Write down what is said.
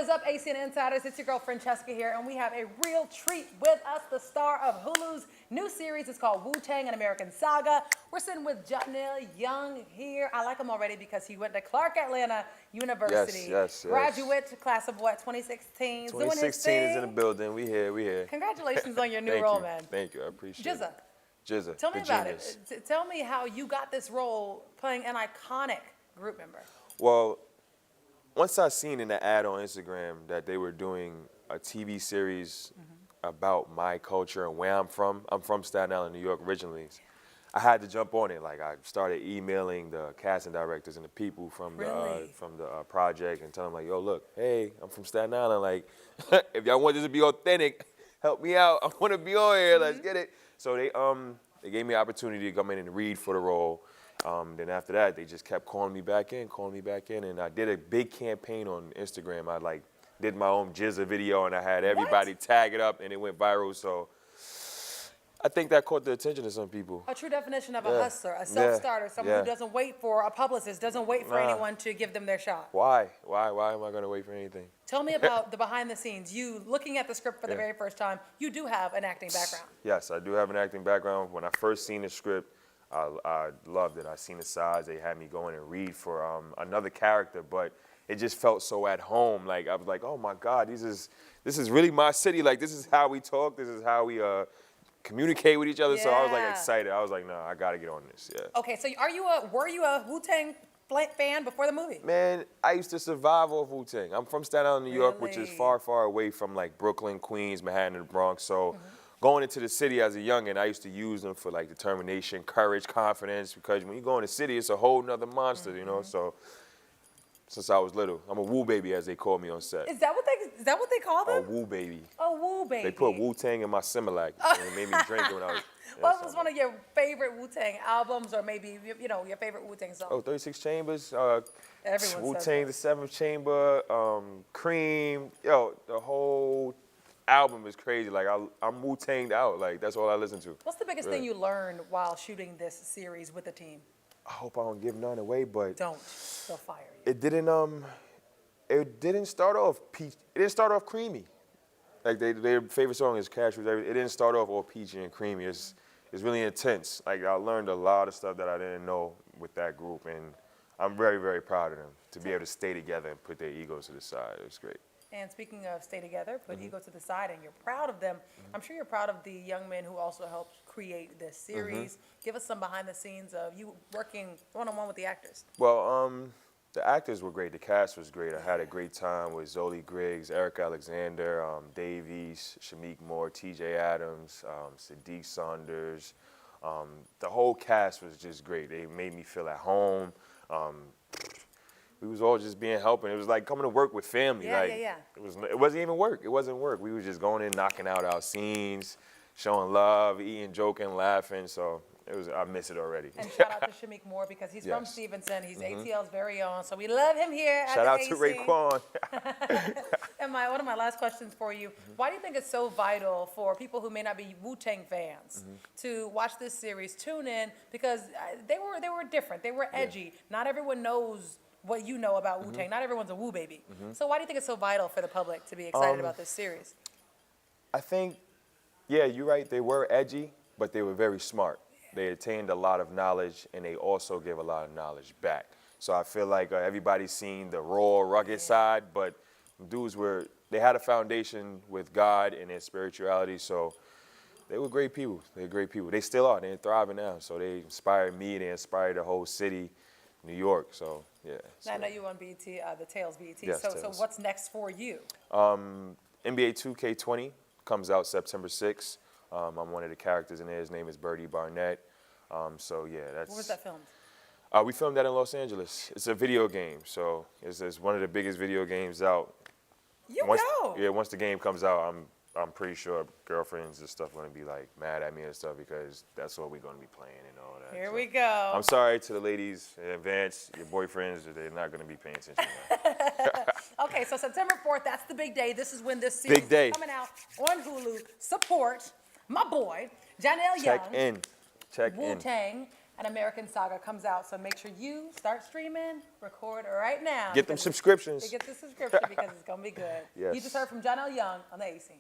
is up, ACN Insiders? It's your girl Francesca here, and we have a real treat with us, the star of Hulu's new series. It's called Wu-Tang, An American Saga. We're sitting with Johnell Young here. I like him already because he went to Clark Atlanta University. Yes. Graduate, class of what, 2016? 2016 is in the building. We here. Congratulations on your new role, man. Thank you. I appreciate it. Jizza. Tell me about it. Tell me how you got this role playing an iconic group member. Well, once I seen in the ad on Instagram that they were doing a TV series about my culture and where I'm from Staten Island, New York originally. I had to jump on it. Like, I started emailing the casting directors and the people from the project and telling them, like, yo, look, hey, I'm from Staten Island. Like, if y'all want this to be authentic, help me out. I want to be on here. Let's get it. So they gave me an opportunity to come in and read for the role. Then after that, they just kept calling me back in, and I did a big campaign on Instagram. I did my own Jizza video, and I had everybody tag it up, and it went viral. So I think that caught the attention of some people. A true definition of a hustler, a self-starter, someone who doesn't wait for a publicist, doesn't wait for anyone to give them their shot. Why am I gonna wait for anything? Tell me about the behind the scenes. You, looking at the script for the very first time, you do have an acting background. Yes, I do have an acting background. When I first seen the script, I loved it. I seen the sides. They had me go in and read for another character, but it just felt so at home. Like, I was like, oh my God, this is really my city. Like, this is how we talk. This is how we communicate with each other. So I was like excited. I was like, no, I gotta get on this. Yeah. Okay, so were you a Wu-Tang fan before the movie? Man, I used to survive off Wu-Tang. I'm from Staten Island, New York, which is far, far away from like Brooklyn, Queens, Manhattan, and the Bronx. So. Going into the city as a youngin', I used to use them for like determination, courage, confidence, because when you go in the city, it's a whole nother monster, you know? So since I was little, I'm a Wu baby, as they call me on set. Is that what they call them? A Wu baby. A Wu baby. They put Wu-Tang in my Similac, and it made me drink it when I was... What was one of your favorite Wu-Tang albums, or maybe, you know, your favorite Wu-Tang song? Oh, 36 Chambers, Everyone Wu-Tang, the 7th Chamber, Cream, yo, the whole album is crazy. Like, I'm Wu-Tanged out. Like, that's all I listen to. What's the biggest thing you learned while shooting this series with the team? I hope I don't give none away, but don't. They'll fire you. It didn't start off peach. It didn't start off creamy. Like, their favorite song is Cash Rules. It didn't start off all peachy and creamy. It's really intense. Like, I learned a lot of stuff that I didn't know with that group, and I'm very, very proud of them to be able to stay together and put their egos to the side. It was great. And speaking of stay together, put ego to the side, and you're proud of them. I'm sure you're proud of the young men who also helped create this series. Give us some behind the scenes of you working one-on-one with the actors. Well, the actors were great. The cast was great. I had a great time with Zoli Griggs, Eric Alexander, Davies, Shamik Moore, TJ Adams, Sadiq Saunders. The whole cast was just great. They made me feel at home. We was all just being helping. It was like coming to work with family. It wasn't even work. It wasn't work. We was just going in, knocking out our scenes, showing love, eating, joking, laughing. So I miss it already. And shout out to Shamik Moore, because he's from Stevenson. He's ATL's very own. So we love him here at Shout out AC. to Raekwon. And one of my last questions for you, why do you think it's so vital for people who may not be Wu-Tang fans to watch this series, tune in, because they were different. They were edgy. Not everyone knows what you know about Wu-Tang. Not everyone's a Wu baby. So why do you think it's so vital for the public to be excited about this series? I think, yeah, you're right. They were edgy, but they were very smart. They attained a lot of knowledge, and they also gave a lot of knowledge back. So I feel like everybody's seen the raw, rugged side, but dudes they had a foundation with God and their spirituality, so they were great people. They're great people. They still are. They're thriving now. So they inspired me. They inspired the whole city, New York. So, yeah. Now, I know you on BET, the Tales BET. Yes, so Tales. what's next for you? NBA 2K20 comes out September 6th. I'm one of the characters in there. His name is Birdie Barnett. So, yeah, that's... Where was that filmed? We filmed that in Los Angeles. It's a video game, so it's one of the biggest video games out. Once the game comes out, I'm pretty sure girlfriends and stuff are going to be like mad at me and stuff, because that's what we're going to be playing and all that. Here we go. I'm sorry to the ladies in advance, your boyfriends, they're not going to be paying attention now. Okay, so September 4th, that's the big day. This is when this series is coming out on Hulu. Support my boy, Johnell Young. Check in. Wu-Tang. and American Saga comes out. So make sure you start streaming, record right now. Get them subscriptions. Get the subscription because it's going to be good. Yes. You just heard from Johnell Young on the AC.